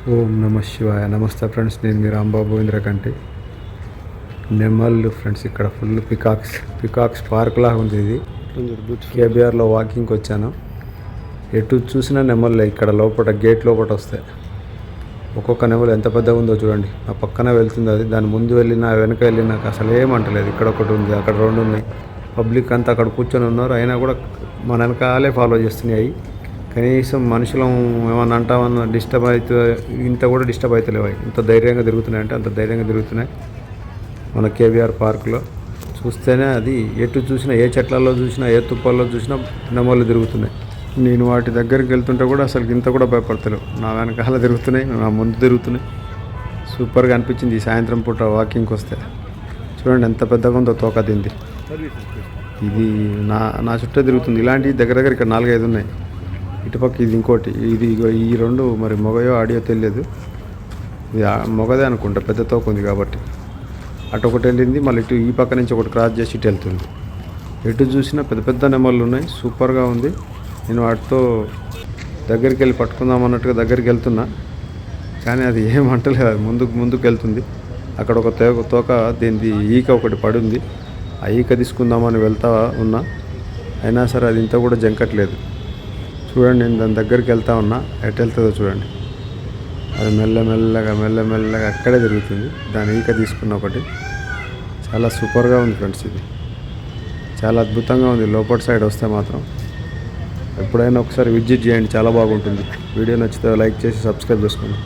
ఓం నమ శివాయ. నమస్తే ఫ్రెండ్స్, నేను మీ రాంబాబు ఇంద్రకంటి. నెమళ్ళు ఫ్రెండ్స్, ఇక్కడ ఫుల్ పికాక్స్ పార్క్ లాగా ఉంది. ఇది కేబీఆర్లో వాకింగ్కి వచ్చాను. ఎటు చూసినా నెమళ్ళే. ఇక్కడ లోపల గేట్ లోపల వస్తాయి. ఒక్కొక్క నెమలు ఎంత పెద్దగా ఉందో చూడండి. ఆ పక్కన వెళ్తుంది అది. దాని ముందు వెళ్ళినా వెనక వెళ్ళినా అసలు ఏమంటలేదు. ఇక్కడ ఒకటి ఉంది, అక్కడ రెండు ఉన్నాయి. పబ్లిక్ అంతా అక్కడ కూర్చొని ఉన్నారు. అయినా కూడా మన వెనకాలే ఫాలో చేస్తున్నాయి. కనీసం మనుషులం ఏమన్నా అంటామన్నా డిస్టర్బ్ అవుతుంది, ఇంత కూడా డిస్టర్బ్ అవుతలేవు. ఇంత ధైర్యంగా తిరుగుతున్నాయి అంటే అంత ధైర్యంగా తిరుగుతున్నాయి మన కేబీఆర్ పార్కులో. చూస్తేనే అది ఎటు చూసినా, ఏ చెట్లలో చూసినా, ఏ తుప్పల్లో చూసినా నెమళ్ళు తిరుగుతున్నాయి. నేను వాటి దగ్గరికి వెళ్తుంటే కూడా అసలు ఇంత కూడా భయపడతలేవు. నా వెనకాల తిరుగుతున్నాయి, నా ముందు తిరుగుతున్నాయి. సూపర్గా అనిపించింది ఈ సాయంత్రం పూట వాకింగ్కి వస్తే. చూడండి ఎంత పెద్దగా ఉందో తోక దీంది. ఇది నా చుట్టూ తిరుగుతుంది. ఇలాంటివి దగ్గర ఇక్కడ 4-5 ఉన్నాయి. ఇటుపక్క ఇది ఇంకోటి. ఇది ఈ రెండు మరి మొగయో ఆడియో తెలియదు. ఇది మొగదే అనుకుంటా, పెద్ద తోక ఉంది కాబట్టి. అటు ఒకటి వెళ్ళింది, మళ్ళీ ఇటు ఈ పక్క నుంచి ఒకటి క్రాస్ చేసి ఇటు వెళ్తుంది. ఎటు చూసినా పెద్ద పెద్ద నెమళ్ళు ఉన్నాయి. సూపర్గా ఉంది. నేను వాటితో దగ్గరికి వెళ్ళి పట్టుకుందాం అన్నట్టుగా దగ్గరికి వెళ్తున్నా, కానీ అది ఏమంటలేదు. అది ముందుకు వెళ్తుంది. అక్కడ ఒక తోక దీనిది ఈక ఒకటి పడుంది. ఆ ఈక తీసుకుందామని వెళ్తా ఉన్నా, అయినా సరే అది ఇంత కూడా జంకట్లేదు. చూడండి, నేను దాని దగ్గరికి వెళ్తా ఉన్నా, ఎటు వెళ్తుందో చూడండి. అది మెల్లమెల్లగా అక్కడే తిరుగుతుంది. దాని ఈక తీసుకున్న ఒకటి. చాలా సూపర్గా ఉంది ఫ్రెండ్స్. ఇది చాలా అద్భుతంగా ఉంది. లోపల సైడ్ వస్తే మాత్రం ఎప్పుడైనా ఒకసారి విజిట్ చేయండి, చాలా బాగుంటుంది. వీడియో నచ్చితే లైక్ చేసి సబ్స్క్రైబ్ చేసుకోండి.